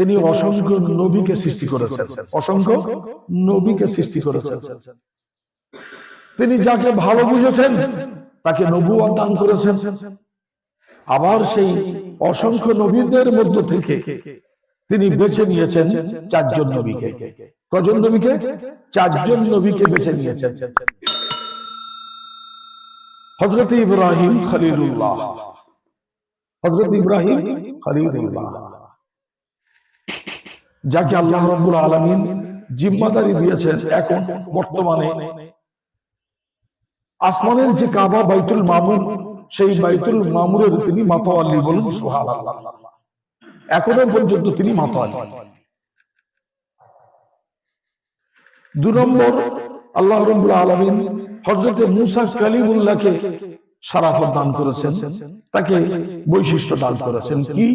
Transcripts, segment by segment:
তিনি অসংখ্য নবীকে সৃষ্টি করেছেন, অসংখ্য নবীকে সৃষ্টি করেছেন। তিনি যাকে ভালো বুঝেছেন তাকে নবুয়ত দান করেছেন। আবার সেই অসংখ্য নবীদের মধ্য থেকে তিনি বেছে নিয়েছেন চারজন নবীকে। কজন নবীকে? চারজন নবীকে বেছে নিয়েছেন। হযরত ইব্রাহিম খলিলুল্লাহ, হযরত ইব্রাহিম খলিলুল্লাহ, যাকে আল্লাহ রাব্বুল আলামিন জিম্মাদারি দিয়েছেন এখন বর্তমানে আসমানের যে কাবা বাইতুল মামুর, সেই বাইতুল মামুরের তিনি মাতোয়াল্লি। বলুন সুবহানাল্লাহ। এখনো পর্যন্ত তিনি মাতোয়াল্লি। 2 নম্বর, আল্লাহ রাব্বুল আলামিন হযরত মুসা কালিমুল্লাহকে শারাফত দান করেছেন, তাকে বৈশিষ্ট্য দান করেছেন। কি?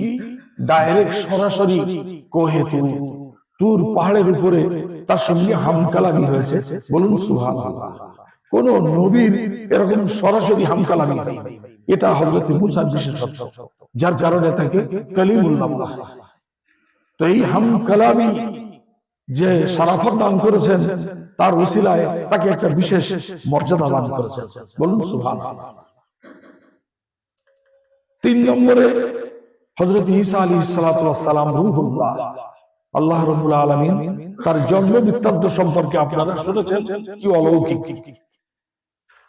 ডাইরেক্ট সরাসরি কোহে তুর পাহাড়ের উপরে তার সঙ্গে হামকালামি হয়েছে। বলুন সুবহানাল্লাহ। কোন নবীর এরকম সরাসরি হামকালামি হয়, এটা হযরত মুসার বিশেষত্ব, যার কারণে তাকে কালিমুল্লাহ বলা হয়। তো এই হামকালামি যে শারাফত দান করেছেন, তার ওসিলায় তাকে একটা বিশেষ মর্যাদা দান করেছেন। বলুন সুবহানাল্লাহ। 3 নম্বরে হযরত ঈসা আলাইহিস সালাতু ওয়াস সালাম রূহুল্লাহ। আল্লাহ রাব্বুল আলামিন তার জন্ম বৃত্তান্ত সম্পর্কে আপনারা শুনেছেন, কি অলৌকিক।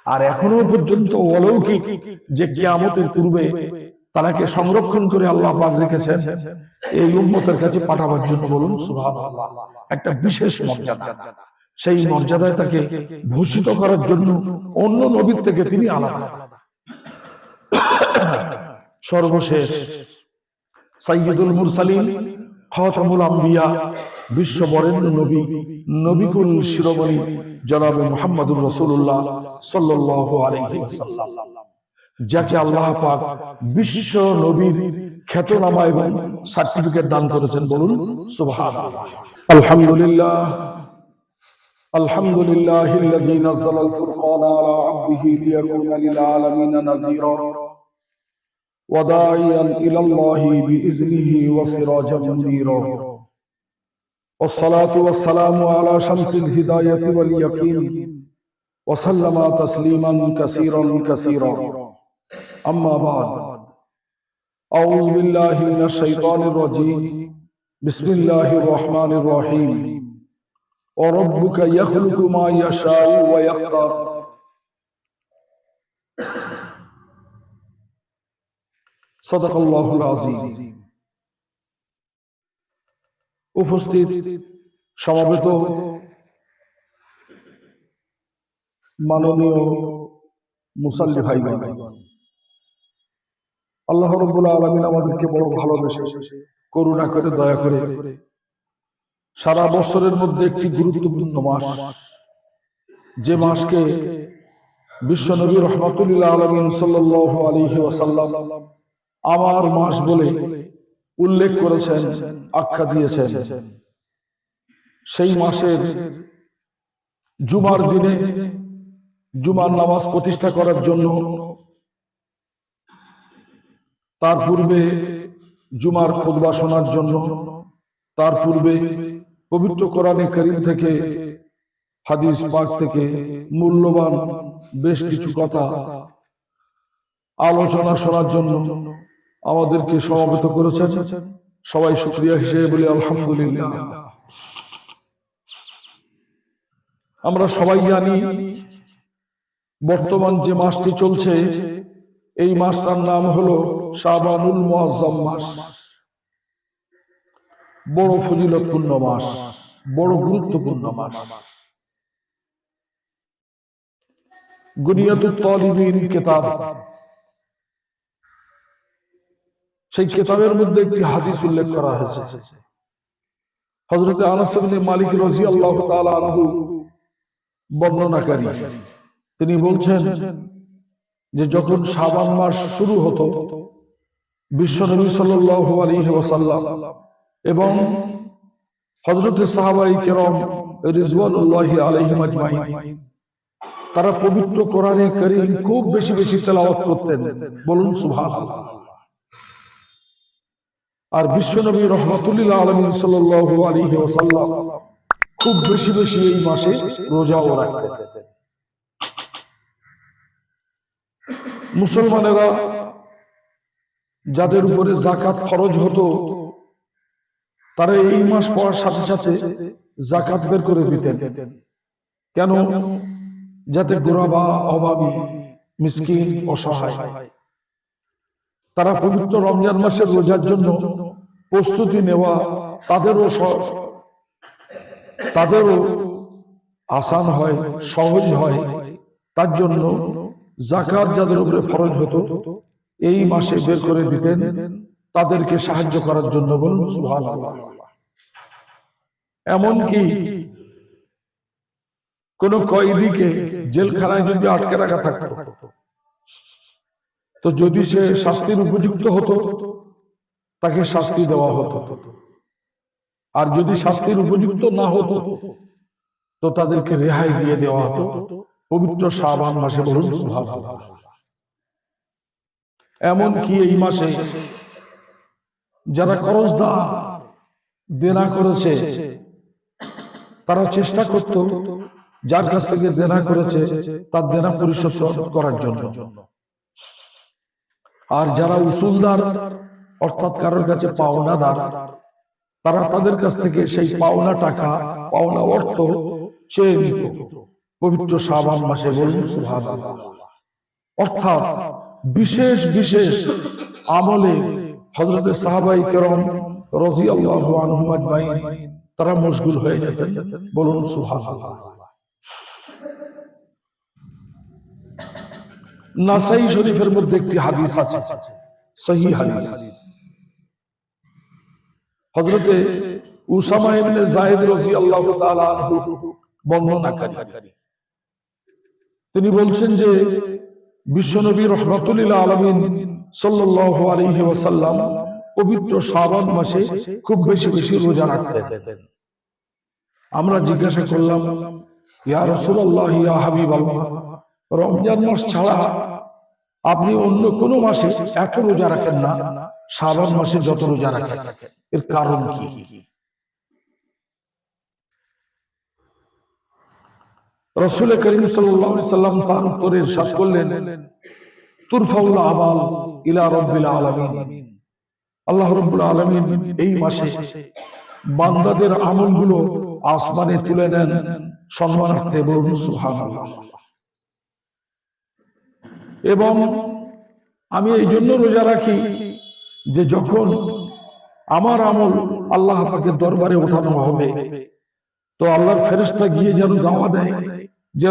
আর এখনো পর্যন্ত অলৌকিক যে কিয়ামতের পূর্বে তাকে সংরক্ষণ করে আল্লাহ পাক রেখেছেন এই উম্মতের কাছে পাঠাবার জন্য। বলুন সুবহানাল্লাহ। একটা বিশেষ মর্যাদা, সেই মর্যাদায় তাকে ভূষিত করার জন্য অন্য নবীর থেকে তিনি আলাদা। সর্বশেষ সাইয়্যিদুল মুরসালিন, খাতামুল আম্বিয়া, বিশ্ব বরেণ্য নবী, নবিকুল শিরোমণি জনাবে মুহাম্মদুর রাসূলুল্লাহ সাল্লাল্লাহু আলাইহি ওয়াসাল্লাম, যাকে আল্লাহ পাক বিশ্ব নবীর খ্যাতনামা এবং সার্টিফিকেট দান করেছেন। বলুন সুবহানাল্লাহ। আলহামদুলিল্লাহ, আলহামদুলিল্লাহিল্লাযী নাযালাল ফুরকানা আলা আবদিহি লিয়াকুনা লিল আলামিনা নাযীরা ওয়া দাঈয়ান ইলাল্লাহি বিইযনিহি ওয়া সিরাজাম মুনীরা। والصلاة والسلام على شمس الهداية واليقين وسلم تسليما كثيرا كثيرا. أما بعد، أعوذ بالله من الشيطان الرجيم. بسم الله الرحمن الرحيم. وربك يخلق ما يشاء ويختار. صدق الله العظيم. উপস্থিত সমবেত মাননীয় মুসল্লি ভাইগণ, আল্লাহ রাব্বুল আলামিন আমাদেরকে বড় ভালোবেসে করুণা করে দয়া করে সারা বছরের মধ্যে একটি গুরুত্বপূর্ণ মাস, যে মাসকে বিশ্বনবী রাহমাতুল লিল আলামিন সাল্লাল্লাহু আলাইহি ওয়াসাল্লাম আমার মাস বলে উল্লেখ করেছেন, আখ্যা দিয়েছেন, সেই মাসের জুমার দিনে জুমার নামাজ প্রতিষ্ঠা করার জন্য, তার পূর্বে জুমার খুতবা শোনার জন্য, তার পূর্বে পবিত্র কোরআনে কারীম থেকে, হাদিস পাক থেকে মূল্যবান বেশ কিছু কথা আলোচনা শোনার জন্য আমাদেরকে সমবেত করেছেন। সবাই শুকরিয়া হিসেবে বলি আলহামদুলিল্লাহ। আমরা সবাই জানি বর্তমান যে মাসটি চলছে, এই মাসটার নাম হলো শাবানুল মুআজ্জাম মাস। বড় ফজিলতপূর্ণ মাস, বড় গুরুত্বপূর্ণ মাস। গুনিয়াতুত তালিবিন কিতাব, সেই কিতাবের মধ্যে একটি হাদিস উল্লেখ করা হয়েছে। হযরত আনাস ইবনে মালিক রাদিয়াল্লাহু তাআলা আনহু বর্ণনাকারী, তিনি বলছেন যে যখন শাবান মাস শুরু হতো, বিশ্বনবী সাল্লাল্লাহু আলাইহি ওয়াসাল্লাম এবং হযরত সাহাবায়ে কেরাম রিজওয়ানুল্লাহি আলাইহিম আজমাইন তারা পবিত্র কোরআনে কারীম খুব বেশি বেশি তেলাওয়াত করতেন। বলুন সুবহানাল্লাহ। আর বিশ্বনবী রাহমাতুল্লিল আলামিন সাল্লাল্লাহু আলাইহি ওয়াসাল্লাম খুব বেশি বেশি এই মাসে রোজাও রাখতেন। মুসলমানেরা যাদের উপরে যাকাত ফরজ হতো তারা এই মাস পড়ার সাথে সাথে যাকাত বের করে দিতেন। কেন? যাতে গোরাবা, অভাবী, মিসকিন, অসহায় তারা পবিত্র রমজান মাসের রোজার জন্য প্রস্তুতি নেওয়া তাদেরও আসান হয়, সহজ হয়। তার জন্য যাকাত যাদের উপরে ফরজ হতো এই মাসে বের করে দিতেন তাদেরকে সাহায্য করার জন্য। বলুন সুবহানাল্লাহ। এমনকি কোন কয়েদিকে জেলখানায় যদি আটকে রাখা থাকতো তো যদি সে শাস্তির উপযুক্ত হতো তাকে শাস্তি দেওয়া হতো, আর যদি শাস্তির উপযুক্ত না হতো তো তাদেরকে রেহাই দিয়ে দেওয়া হতো পবিত্র শাবান মাসে। বলুন সুবহানাল্লাহ। এমনকি এই মাসে যারা কর্জদার দেনা করেছে তারা চেষ্টা করত যার কাছ থেকে দেনা করেছে তার দেনা পরিশোধ করার জন্য। আর যারা উসুলদার অর্থাৎ কারোর কাছে পাওনাদার তারা তাদের কাছ থেকে সেই পাওনা টাকা, পাওনা অর্থ চেয়ে নিত পবিত্র শাবান মাসে। বলুন সুবহানাল্লাহ। অর্থাৎ বিশেষ বিশেষ আমলে হযরতে সাহাবায়ে কেরাম রাদিয়াল্লাহু আনহুম আজমাইন তারা মশগুল হয়ে যেতেন। বলুন সুবহানাল্লাহ। নাসাই শরীফের মধ্যে একটি হাদিস আছে, সহিহ হাদিস। হযরতে উসামা ইবনে যায়েদ রাদিয়াল্লাহু তাআলা আনহু বর্ণনাকারী, তিনি বলছেন যে বিশ্বনবী রাহমাতুল্লিল আলামিন সাল্লাল্লাহু আলাইহি ওয়াসাল্লাম পবিত্র শাবান মাসে খুব বেশি বেশি রোজা রাখতেন। আমরা জিজ্ঞাসা করলাম, ইয়া রাসূলুল্লাহ, ইয়া হাবিবাল্লাহ, রমজান মাস ছাড়া আপনি অন্য কোন মাসে এত রোজা রাখেন না, শাবান মাসে যত রোজা রাখেন, এর কারণ কি? রাসূল করিম সাল্লাল্লাহু আলাইহি সাল্লাম তার উত্তরে ইরশাদ করলেন, তুরফাউল আমাল ইলা রাব্বিল আলামিন। আল্লাহ রাব্বুল আলামিন এই মাসে বান্দাদের আমলগুলো আসমানে তুলে নেন সম্মানার্থে। বলুন সুবহানাল্লাহ। এবং আমি এই জন্য রোজা রাখি যে যখন আমার আমল আল্লাহ পাকের দরবারে ওঠানো হবে তো আল্লাহর ফেরেশতা গিয়ে যেন দাওয়া দেয় যে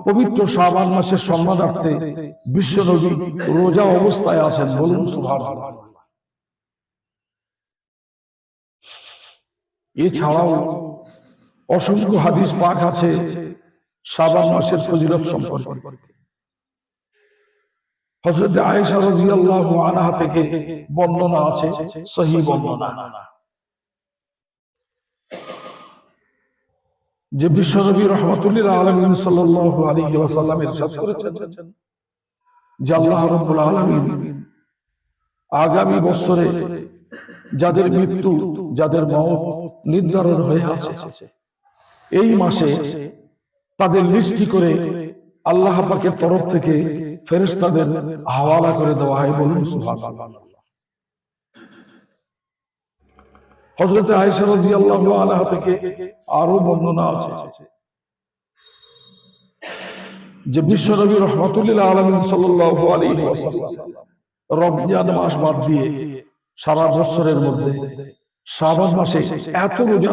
পবিত্র শাবান মাসের সম্মানার্থে বিশ্বনবী রোজা অবস্থায় আছেন। বলুন সুবহানাল্লাহ। এছাড়াও অসংখ্য হাদিস পাক আছে শাবান মাসের ফজিলত সম্পর্কে। হযরত আয়েশা রাদিয়াল্লাহু আনহা থেকে বর্ণনা আছে, সহিহ বর্ণনা, যে বিশ্বনবী রাহমাতুল্লিল আলামিন সাল্লাল্লাহু আলাইহি ওয়াসাল্লাম ইরশাদ করেছেন যে আল্লাহ রাব্বুল আলামিন আগামী বছরে যাদের মৃত্যু, যাদের মওত নির্ধারণ হয়ে আছে এই মাসে তাদের লিস্ট করে আল্লাহ পাকের তরফ থেকে ফেরেশতাদের হাওয়ালা করে দেওয়া হয়। বলুন সুবহানাল্লাহ। হযরত আয়েশা রাদিয়াল্লাহু আনহা থেকে আরো বর্ণনা আছে যে বিশ্বনবী রাহমাতুল্লিল আলামিন সাল্লাল্লাহু আলাইহি ওয়াসাল্লাম রমজান মাস বাদ দিয়ে সারা বছরের মধ্যে শাবান মাসে এত রোজা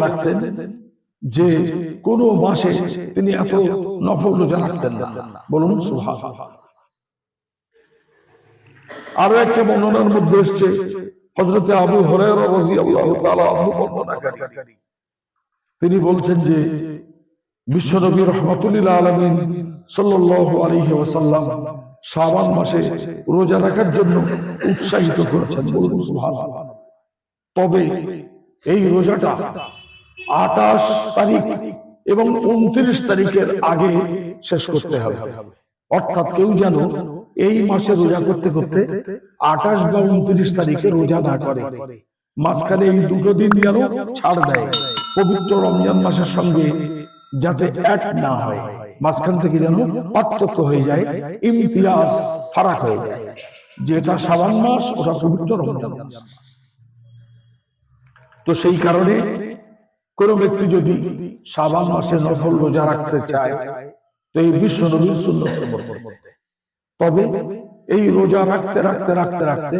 রাখতেন যে কোন মাসে তিনি এত নফল রোজা রাখতেন না। বলুন সুবহানাল্লাহ। আরো একটা বর্ণনার মধ্যে এসেছে, হযরতে আবু হুরায়রা রাদিয়াল্লাহু তাআলা আনহু বর্ণনাকারী, তিনি বলছেন যে বিশ্বনবী রাহমাতুল্লিল আলামিন সাল্লাল্লাহু আলাইহি ওয়াসাল্লাম শাবান মাসে রোজা রাখার জন্য উৎসাহিত করেছেন। বলুন সুবহানাল্লাহ। তবে এই রোজাটা 28 তারিখ এবং 29 তারিখের আগে শেষ করতে হবে। অর্থাৎ কেউ যেন এই মাসে রোজা করতে করতে 28 বা 29 তারিখে রোজা না করে, মাঝখানে এই দুটো দিন যেন ছাড় দেয়, পবিত্র রমজান মাসের সঙ্গে যাতে এক না হয়, মাঝখান থেকে যেন পার্থক্য হয়ে যায়, ইমতিয়াজ ফারাক হয়ে যায়, যেটা শাবান মাস ওটা পবিত্র রমজান মাস। তো সেই কারণে কোন ব্যক্তি যদি শাবান মাসে নফল রোজা রাখতে চায় তো এই বিশ্ব নবীর সুন্নতের মধ্যে, তবে এই রোজা রাখতে রাখতে রাখতে রাখতে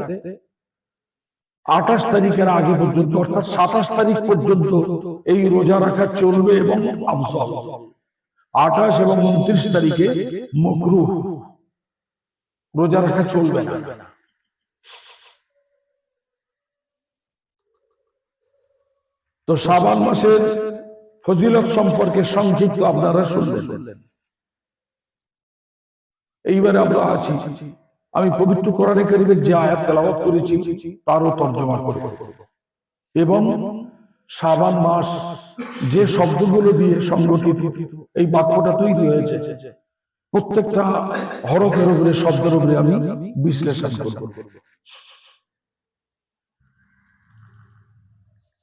28 তারিখের আগে পর্যন্ত অর্থাৎ 27 তারিখ পর্যন্ত এই রোজা রাখা চলবে এবং আফজল। 28 এবং 29 তারিখে মাকরুহ, রোজা রাখা চলবে না। তো শাবান মাসের ফজিলত সম্পর্কে সংক্ষিপ্ত আপনারা শুনলেন। এইবারে আমরা আছি, আমি পবিত্র কোরআনে কারীমের যে আয়াত তেলাওয়াত করেছি তারও তর্জমা করব এবং শাবান মাস যে শব্দগুলো দিয়ে সংগঠিত এই বাক্যটা তৈরি হয়েছে প্রত্যেকটা হরফের উপরে শব্দের উপরে আমি বিশ্লেষণ করব।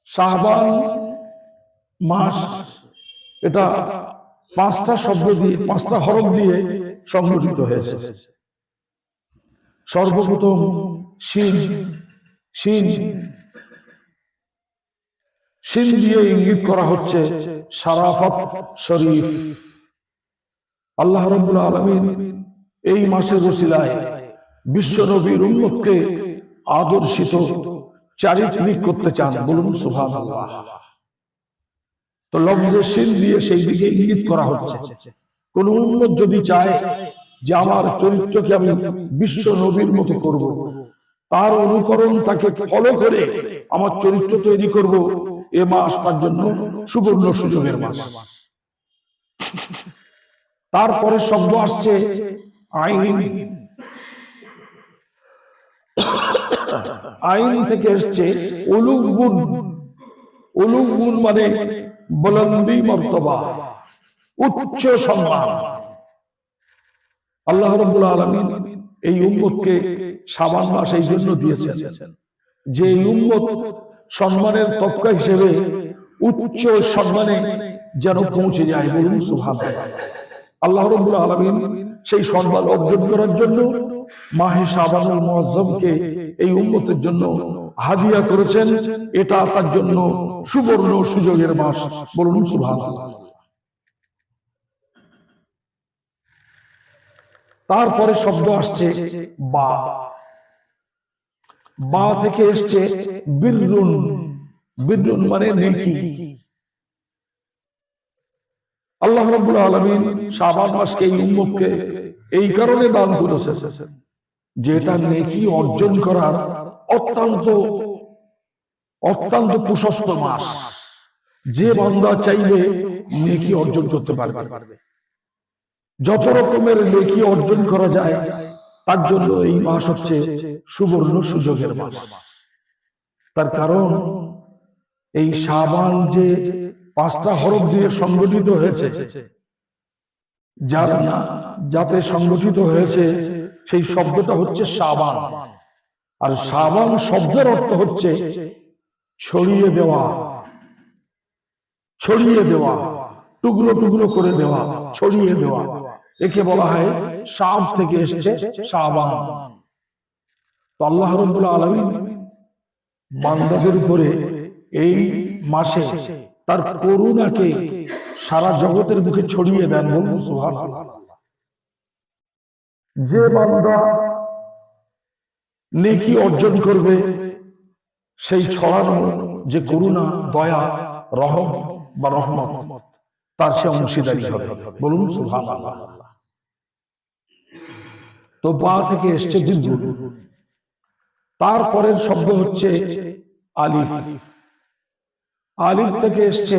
শাবান মাস এটা 5টা শব্দ দিয়ে 5টা হরফ দিয়ে সংগঠিত হয়েছে। সর্বপ্রথম শিন, শিন শিন দিয়ে ইঙ্গিত করা হচ্ছে শারাফত শরীফ। আল্লাহ রাব্বুল আলামিন এই মাসের ওসিলায় বিশ্ব নবীর উম্মতকে আদর্শিত চারিত্রিক করতে চান, বলুন সুবহানাল্লাহ। তো লফজে শিন দিয়ে সেই দিকে ইঙ্গিত করা হচ্ছে কোন উম্মত যদি চায় যে আমার চরিত্রকে আমি বিশ্ব নবীর মতো করব, তার অনুকরণ তাকে ফলো করে আমার চরিত্র তৈরি করব, এ মাস তার জন্য সুবর্ণ সুযোগের মাস। তারপরে শব্দ আসছে আইন, আইন থেকে এসছে উলুগ গুণ। উলুগ গুণ মানে বুলন্দি মর্তবা, উচ্চ সম্মান। আল্লাহ রাব্বুল আলামিন এই উম্মতকে শাবান মাস এই জন্য দিয়েছেন যে এই উম্মত সম্মানের তবকা হিসেবে উচ্চ সম্মানে যেন পৌঁছে যায়, বলুন সুবহানাল্লাহ। আল্লাহ রাব্বুল আলামিন সেই সম্মান অর্জন করার জন্য মাহে শাবানুল মুআজ্জমকে এই উম্মতের জন্য হাদিয়া করেছেন। এটা তার জন্য সুবর্ণ সুযোগের মাস, বলুন সুবহানাল্লাহ। তারপরে শব্দ আসছে বা, বা থেকে এসছে বিররুন। বিররুন মানে নেকি। আল্লাহ রাব্বুল আলামিন শাবান মাসকে এই উম্মতকে এই কারণে দান করেছেন যে এটা নেকি অর্জন করার অত্যন্ত অত্যন্ত প্রশস্ত মাস। যে বান্দা চাইবে নেকি অর্জন করতে পারবে। যত রকমের নেকি অর্জন করা যায় তার জন্য এই মাস হচ্ছে সুবর্ণ সুযোগের মাস। তার কারণ এই শাবান যে 5টা হরফ দিয়ে সংগঠিত হয়েছে, যাতে সংগঠিত হয়েছে সেই শব্দটা হচ্ছে শাবান। আর শাবান শব্দের অর্থ হচ্ছে ছড়িয়ে দেওয়া, ছড়িয়ে দেওয়া, টুকরো টুকরো করে দেওয়া, ছড়িয়ে দেওয়া। একে বলা হয় শাব থেকে এসেছে শাবান। তো আল্লাহ রাব্বুল আলামিন বান্দাদের উপরে এই মাসে তার করুণাকে সারা জগতের বুকে ছড়িয়ে দেন, বলুন সুবহানাল্লাহ। যে বান্দা নেকি অর্জন করবে সেই ছড়ানো যে করুণা, দয়া, রহম বা রহমত তার সে অংশীদারি হবে, বলুন সুবহানাল্লাহ। তো বা থেকে এসছে দিন। তারপরের শব্দ হচ্ছে আলিফ। আলিফ থেকে এসছে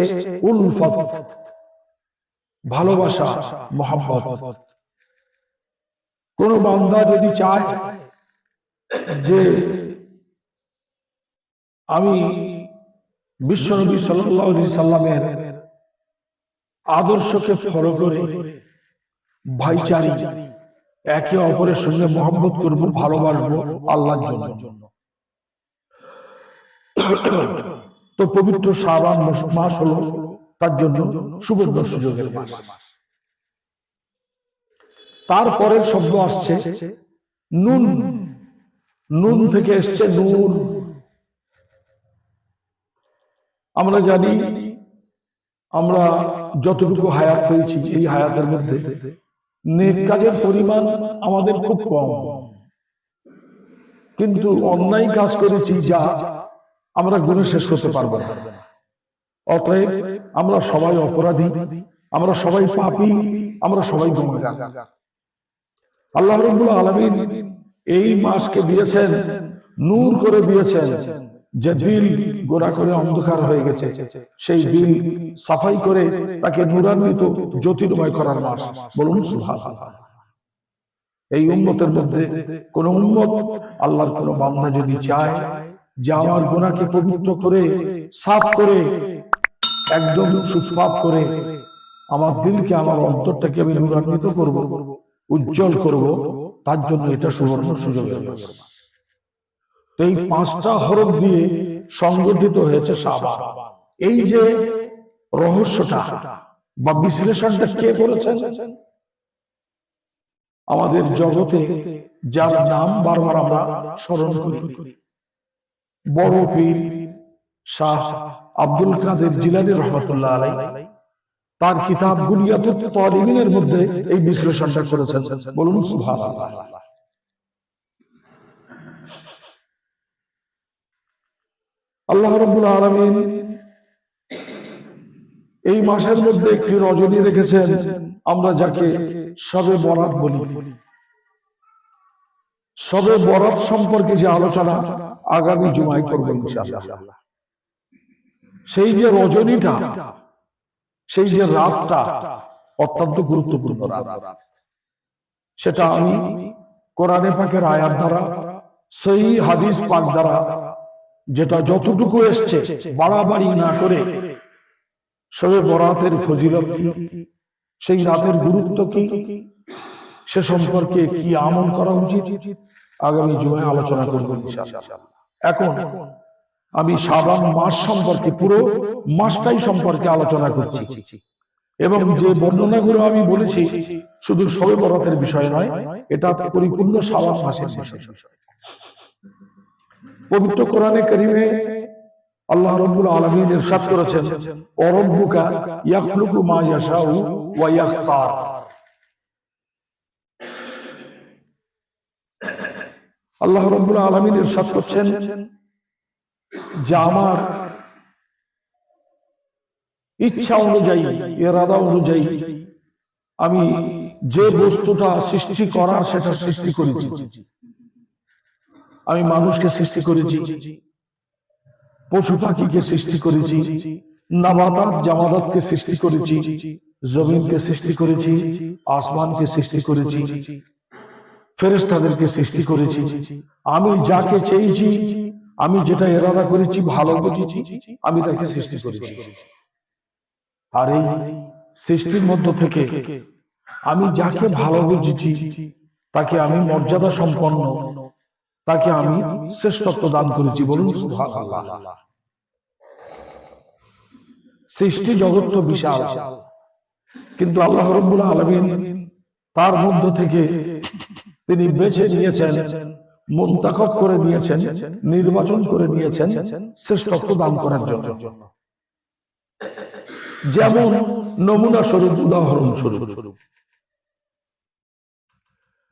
উলফত, ভালোবাসা, মহব্বত। কোন বান্দা যদি চায় যে আমি বিশ্বনবী সাল্লাল্লাহু আলাইহি সাল্লামের আদর্শকে ফলো করে ভাইচারী একে অপরের সঙ্গে মহব্বত করব, ভালোবাসবো আল্লাহর জন্য। তো পবিত্র শাবান মাস হলো তার জন্য সুবর্ণ সুযোগের মাস। তারপরের শব্দ আসছে নুন। নুন থেকে এসছে নূর। আমরা জানি আমরা যতটুকু হায়াত পেয়েছি, এই হায়াতের মধ্যে নেক কাজের পরিমাণ আমাদের খুব কম, কিন্তু অন্যায় কাজ করেছি যা আমরা গুণে শেষ করতে পারবো না। অতএব আমরা সবাই অপরাধী, আমরা সবাই পাপী, আমরা সবাই গুনাহগার। আল্লাহ রাব্বুল আলামিন এই মাসকে দিয়েছেন, নূর করে দিয়েছেন। যে দিল গোড়া করে অন্ধকার হয়ে গেছে, সেই দিল সাফাই করে তাকে নূরান্বিত জ্যোতির্ময় করার মাস। বলুন সুবহানাল্লাহ। এই উম্মতের মধ্যে কোন উম্মত, আল্লাহর কোন বান্দা যদি চায় যে আমার গুনাহকে পবিত্র করে, সাফ করে, একদম সুপাপ করে আমার দিলকে, আমার অন্তরটাকে আমি নূরান্বিত করব, উজ্জ্বল করব, তার জন্য এটা সুবর্ণ সুযোগের মাস। এই 5টা হরফ দিয়ে সংগঠিত হয়েছে শাবান। এই যে রহস্যটা বা বিশ্লেষণটা কে করেছেন? আমাদের জগতে যার নাম বারবার আমরা স্মরণ করি, বড় পীর শাহ আব্দুল কাদের জিলানী রহমাতুল্লাহ আলাইহি তার কিতাব গুনিয়াতুত তালিবিনের মধ্যে এই বিশ্লেষণটা করেছেন। বলুন সুবহানাল্লাহ। আল্লাহ রাব্বুল আলামিন এই মাসের মধ্যে একটি রজনী রেখেছেন, আমরা যাকে শবে বরাত বলি। শবে বরাত সম্পর্কে যে আলোচনা আগামী জুমায় করব ইনশাআল্লাহ। সেই যে রজনীটা, সেই যে রাতটা অত্যন্ত গুরুত্বপূর্ণ রাত। সেটা আমি কোরআনে পাকের আয়াত দ্বারা, সহিহ হাদিস পাক দ্বারা যেটা যতটুকু এসছে বাড়াবাড়ি না করে, শবে বরাতের ফজিলত কি, সেই রাতের গুরুত্ব কি, সে সম্পর্কে কি আমল করা উচিত, আগামী জুমায় আলোচনা করব ইনশাআল্লাহ। এখন আমি শাবান মাস সম্পর্কে, পুরো মাসটাই সম্পর্কে আলোচনা করছি, এবং যে বর্ণনাগুলো আমি বলেছি শুধু শবে বরাতের বিষয় নয়, এটা পরিপূর্ণ শাবান মাসের বিষয়। পবিত্র কোরআনে কারীমে আল্লাহ রাব্বুল আলামিন ইরশাদ করেছেন, ওয়া রাব্বুকা ইয়াখলুকু মা ইয়াশাউ ওয়া ইয়াখতার। আল্লাহ রাব্বুল আলামিন ইরশাদ করছেন যে আমার ইচ্ছা অনুযায়ী, ইরাদা অনুযায়ী আমি যে বস্তুটা সৃষ্টি করার সেটা সৃষ্টি করেছি। আমি মানুষকে সৃষ্টি করেছি, পশু পাখিকে সৃষ্টি করেছি, নাবাতাত জামাদাতকে সৃষ্টি করেছি, জমিনকে সৃষ্টি করেছি, আসমানকে সৃষ্টি করেছি, ফেরেশতাদেরকে সৃষ্টি করেছি। আমি যাকে চেয়েছি, আমি যেটা ইরাদা করেছি, ভালো বুঝেছি, আমি তাকে সৃষ্টি করেছি। আর এই সৃষ্টির মধ্য থেকে আমি যাকে ভালো বুঝেছি তাকে আমি মর্যাদা সম্পন্ন, তাকে আমি শ্রেষ্ঠত্ব দান করেছি। বলুন সুবহানাল্লাহ। সৃষ্টি জগৎ তো বিশাল, কিন্তু আল্লাহ রাব্বুল আলামিন তার মধ্য থেকে তিনি বেছে নিয়েছেন, মুনতাখাব করে নিয়েছেন, নির্বাচন করে নিয়েছেন শ্রেষ্ঠত্ব দান করার জন্য। যেমন নমুনা স্বরূপ, উদাহরণ স্বরূপ,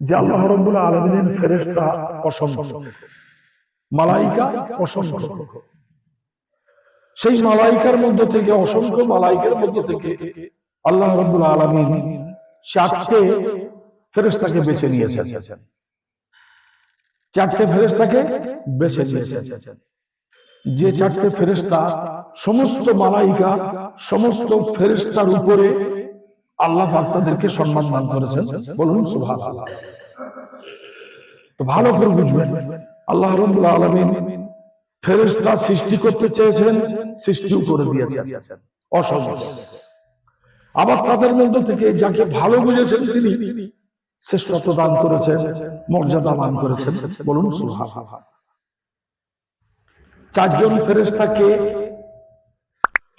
যে আল্লাহ রাব্বুল আলামিনের ফেরেশতা অসংখ্য, মালাইকা অসংখ্য। সেই মালাইকার মধ্য থেকে, অসংখ্য মালাইকার মধ্য থেকে আল্লাহ রাব্বুল আলামিন 4টে ফেরেশতাকে বেছে নিয়েছেন। 4টে ফেরেশতাকে বেছে নিয়েছেন। যে 4টে ফেরেশতা সমস্ত মালাইকা, সমস্ত ফেরেশতার উপরে আল্লাহ পাক তাদেরকে সম্মান দান করেছেন। বলুন সুবহানাল্লাহ। তো ভালো করে বুঝবেন, আল্লাহ রাব্বুল আলামিন ফেরেশতা সৃষ্টি করতে চেয়েছেন, সৃষ্টিও করে দিয়েছেন অসংখ্য। আবার তাদের মধ্য থেকে যাকে ভালো বুঝেছেন তিনি শ্রেষ্ঠত্ব দান করেছেন, মর্যাদা দান করেছেন, বলুন সুবহানাল্লাহ। চারজন ফেরেশতাকে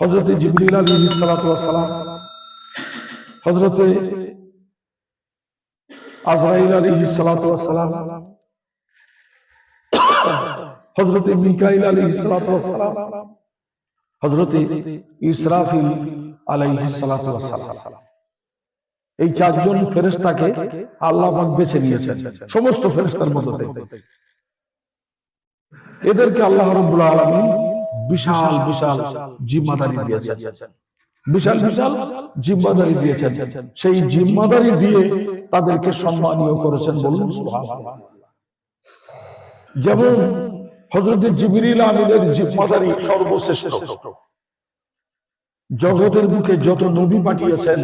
হযরত জিবরিল আলাইহিস সালাতু ওয়াস সালাম, হযরত আজরাইল আলাইহিস সালাতু ওয়াস সালাম, হযরত মিকাইল আলাইহিস সালাতু ওয়াস সালাম, হযরত ইসরাফিল আলাইহিস সালাতু ওয়াস সালাম, এই চারজন ফেরেশতাকে আল্লাহ পাক বেছে নিয়েছেন সমস্ত ফেরেশতার মধ্যে। এদেরকে আল্লাহ রাব্বুল আলামিন বিশাল বিশাল জিম্মাদারি দিয়েছেন, বিশাল বিশাল জিম্মাদারি দিয়েছেন। সেই জিম্মাদারি দিয়ে তাদেরকে সম্মানীয় করেছেন, বলুন সুবহানাল্লাহ। যেমন হযরত জিবরিল আমিনের জিম্মাদারি সর্বশ্রেষ্ঠ, জগতের বুকে যত নবী পাঠিয়েছেন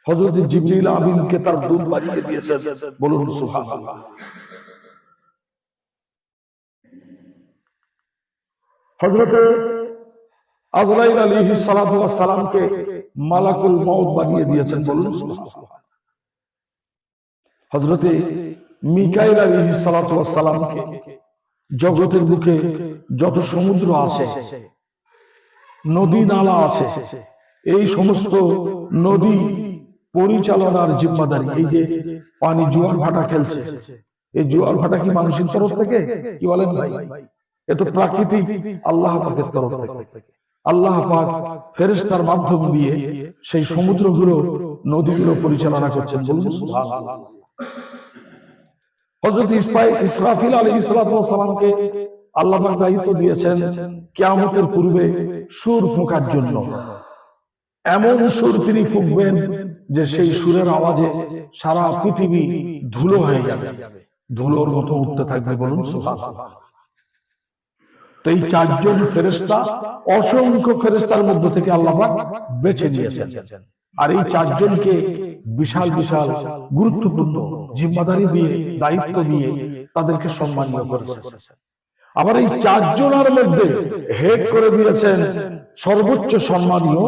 হযরত জিবরিল আমিনকে তার দূত বানিয়ে দিয়েছেন, বলুন সুবহানাল্লাহ। হযরত আজরাইল আলাইহিস সালাতু ওয়াস সালামকে মালাকুল মউত বানিয়ে দিয়েছেন, বলুন সুবহানাল্লাহ। হযরত মিকাইল আলাইহিস সালাতু ওয়াস সালামকে জগতের বুকে যত সমুদ্র আছে, নদী নালা আছে, এই সমস্ত নদী পরিচালনার জিম্মাদারি, এই যে পানি জোয়ার ভাটা খেলছে, এই জোয়ার ভাটা কি মানুষের তরফ থেকে? কি বলেন ভাই? এ তো প্রাকৃতিক আল্লাহ পাকের তরফ থেকে। আল্লাহ পাক ফেরেশতার মাধ্যম দিয়ে সেই সমুদ্রগুলো, নদীগুলো পরিচালনা করছেন, বলুন সুবহানাল্লাহ। হযরত ইসরাফিল আলাইহিস সালামকে আল্লাহ পাক দায়িত্ব দিয়েছেন কিয়ামতের পূর্বে সুর ফুঁকার জন্য। এমন সুর তিনি ফুঁকবেন যে সেই সুরের আওয়াজে সারা পৃথিবী ধুলো হয়ে যাবে, ধুলোর মতো উঠতে থাকবে, বলুন সুবহানাল্লাহ। তো এই চারজন ফেরেশতা অসংখ্য ফেরেশতার মধ্য থেকে আল্লাহ পাক বেছে নিয়েছেন, আর এই চারজনকে বিশাল বিশাল গুরুত্বপূর্ণ জিম্মাদারি দিয়ে, দায়িত্ব দিয়ে তাদেরকে সম্মানিত করেছেন। আবার এই চারজনের মধ্যে হেড করে দিয়েছেন সর্বোচ্চ সম্মানীয়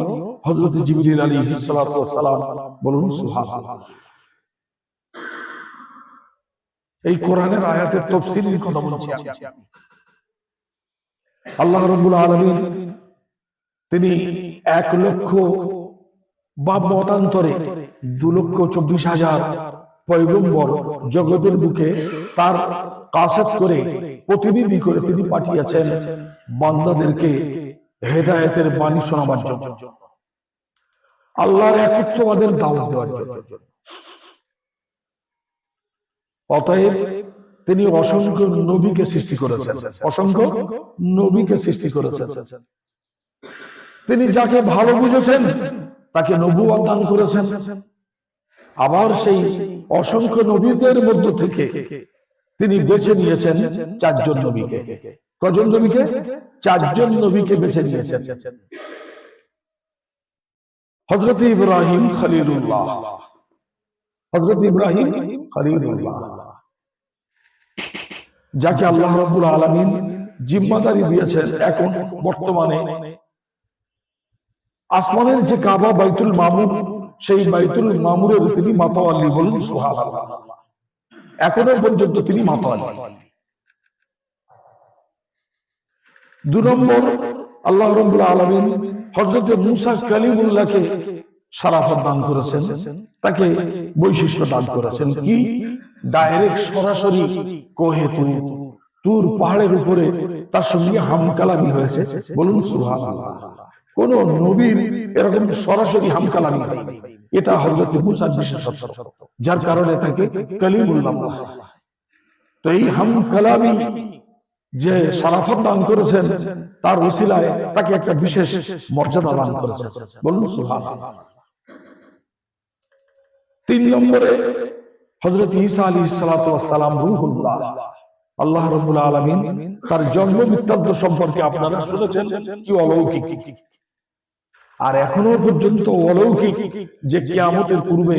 হযরত জিবরিল আলাইহিস সালাতু ওয়াস সালাম, বলুন সুবহানাল্লাহ। এই কোরআনের আয়াতের তাফসীরের কথা বলছি আমি। আল্লাহ রাব্বুল আলামিন তিনি 1 লক্ষ বা মতান্তরে 2,24,000 পয়গম্বর জগতের বুকে তার কাসাত করে, প্রতিনিধি করে তিনি পাঠিয়েছেন বান্দাদেরকে হেদায়েতের বাণী শোনাবার জন্য, আল্লাহর একত্ববাদের দাওয়াত দেওয়ার জন্য। অতএব তিনি অসংখ্য নবীকে সৃষ্টি করেছেন, অসংখ্য নবীকে সৃষ্টি করেছেন। তিনি যাকে ভালো বুঝেছেন তাকে নবুয়ত দান করেছেন। আবার সেই অসংখ্য নবীদের মধ্য থেকে তিনি বেছে নিয়েছেন 4 জন নবীকে। কজন নবীকে? 4 জন নবীকে বেছে নিয়েছেন। হযরত ইব্রাহিম খলিলুল্লাহ, হযরত ইব্রাহিম খলিলুল্লাহ, যাকে আল্লাহ রাব্বুল আলামিন জিম্মাদারি দিয়েছেন এখন বর্তমানে আসমানের যে কাবা বাইতুল মামুর, সেই বাইতুল মামুরের তিনি মাতাওয়াল্লি, বলুন সুবহানাল্লাহ। এখনো পর্যন্ত তিনি মাতাওয়াল্লি। 2 নম্বর, আল্লাহ রাব্বুল আলামিন হযরত মুসা কালিমুল্লাহকে শারাফত দান করেছেন, তাকে বৈশিষ্ট্য দান করেছেন। কি? ডাইরেক্ট সরাসরি কোহে তুর পাহাড়ের উপরে তার সঙ্গে হামকালামি হয়েছে, বলুন সুবহানাল্লাহ। কোন নবীর এরকম সরাসরি হামকালামি হয়নি, এটা হযরত মুসার বিশেষত্ব, যার কারণে তাকে কালিমুল্লাহ। তো এই হামকালামি যে শারাফত দান করেছেন, তার ওসিলায় তাকে একটা বিশেষ মর্যাদা দান করেছেন, বলুন সুবহানাল্লাহ। 3 নম্বরে হযরত ঈসা আলাইহিস সালাতু ওয়াস সালাম রূহুল্লাহ। আল্লাহ রাব্বুল আলামিন তার জন্ম বৃত্তান্ত সম্পর্কে আপনারা শুনেছেন, কি অলৌকিক। আর এখনো পর্যন্ত অলৌকিক যে কিয়ামতের পূর্বে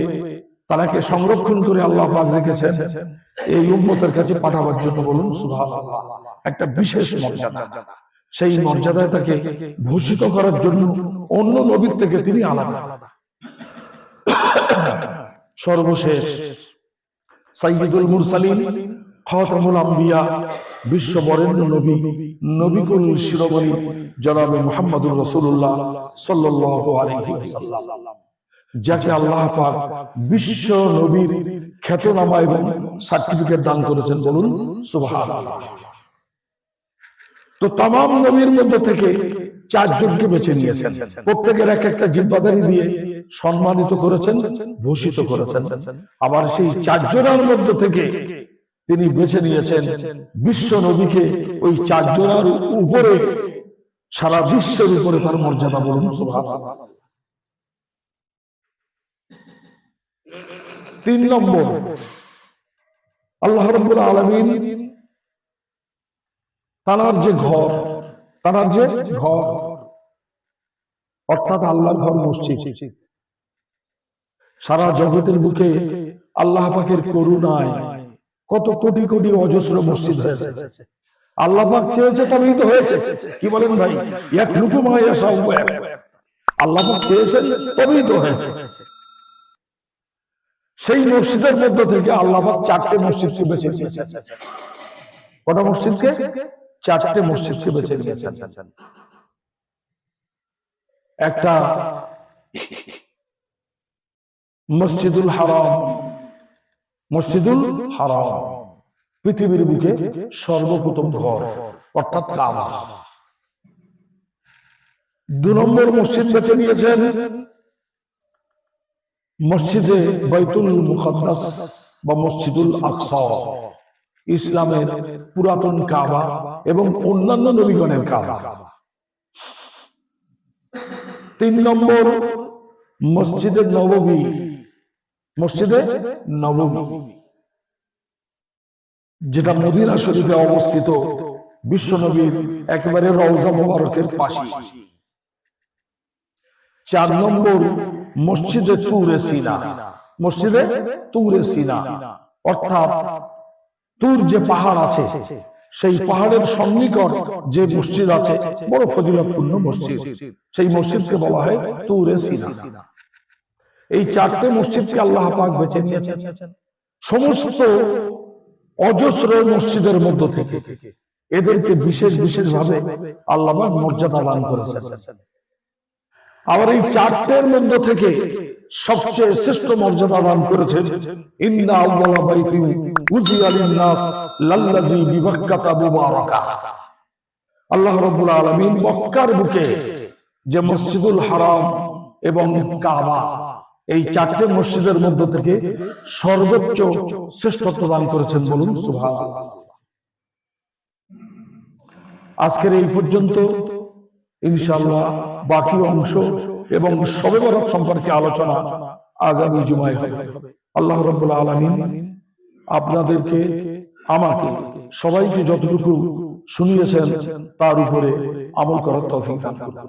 তাকে সংরক্ষণ করে আল্লাহ পাক রেখেছেন এই উম্মতের কাছে পাঠাবার জন্য, বলুন সুবহানাল্লাহ। একটা বিশেষ মর্যাদা, সেই মর্যাদায় তাকে ভূষিত করার জন্য অন্য নবীর থেকে তিনি আলাদা। সর্বশেষ সাইয়্যিদুল মুরসালিন, খাতামুল আম্বিয়া, বিশ্ব বরেণ্য নবী, নবিকুল শিরোমণি জনাবে মুহাম্মদুর রাসূলুল্লাহ সাল্লাল্লাহু আলাইহি ওয়াসাল্লাম, যাকে আল্লাহ পাক বিশ্ব নবীর খ্যাতনামা এবং সার্টিফিকেট দান করেছেন, বলুন সুবহানাল্লাহ। তো তামাম নবীর মধ্যে থেকে চারজনকে বেছে নিয়েছেন, প্রত্যেকের এক একটা জিম্মাদারি দিয়ে সম্মানিত করেছেন, ভূষিত করেছেন। আবার সেই চারজনের মধ্যে থেকে তিনি বেছে নিয়েছেন বিশ্ব নবীকে, ওই চারজনের উপরে, সারা বিশ্বের উপরে তার মর্যাদা, বলুন সুবহানাল্লাহ। 3 নম্বর, আল্লাহ রাব্বুল আলামিন তার যে ঘর, অর্থাৎ আল্লাহর ঘর মসজিদ, সারা জগতের বুকে আল্লাহ পাকের করুণায় কত কোটি কোটি অজস্র মসজিদ হয়েছে। আল্লাহ পাক চেয়েছে তবেই তো হয়েছে, কি বলেন ভাই? ইয়াখলুকু মা ইয়াশাউ, আল্লাহ পাক চেয়েছেন তবেই তো হয়েছে। সেই মসজিদের মধ্যে থেকে আল্লাহ পাক 4টে মসজিদকে বেছে নিয়েছেন। কটা মসজিদকে? 4টে মসজিদকে বেছে নিয়েছেন। একটা মসজিদুল হারাম, পৃথিবীর বুকে সর্বপ্রথম ঘর, অর্থাৎ কাবা। 2 নম্বর মসজিদ বেছে নিয়েছেন মসজিদে বাইতুল মুকাদ্দাস বা মসজিদুল আকসা, ইসলামের পুরাতন কাবা এবং অন্যান্য নবীগণের কাবা। 3 নম্বর মসজিদে নববী, যেটা মদিনা শরীফে অবস্থিত, বিশ্ব নবীর একেবারে রওজা মুবারকের পাশে। 4 নম্বর মসজিদে তুরে সিনা, অর্থাৎ তুর যে পাহাড় আছে, সেই পাহাড়ের সন্নিকট যে মসজিদ আছে, বড় ফজিলতপূর্ণ মসজিদ, সেই মসজিদকে বলা হয় তুরে সিনা। এই 4টে মসজিদকে আল্লাহ পাক বেছে নিয়েছেন সমস্ত অজস্র মসজিদের মধ্য থেকে। এদেরকে বিশেষ ভাবে আল্লাহ পাক মর্যাদা দান করেছেন। আবার এই 4টের মধ্য থেকে সবচেয়ে শ্রেষ্ঠ মর্যাদা দান করেছেন ইন্না আউওয়ালা বাইতিন উযিয়া লিন-নাস লাল্লাযী বিবাক্কাতা মুবারাকা। আল্লাহ রাব্বুল আলামিন মক্কার বুকে যে মসজিদুল হারাম এবং কাবা, এই 4টে মসজিদের মধ্য থেকে সর্বোচ্চ শ্রেষ্ঠত্ব দান করেছেন, বলুন সুবহানাল্লাহ। আজকের এই পর্যন্ত, ইনশাআল্লাহ বাকি অংশ এবং শবে বরাত সম্পর্কে আলোচনা আগামী জুমায় হবে। আল্লাহ রাব্বুল আলামিন আপনাদেরকে, আমাকে, সবাইকে যতটুকু শুনিয়েছেন তার উপরে আমল করার তৌফিক দান করুন।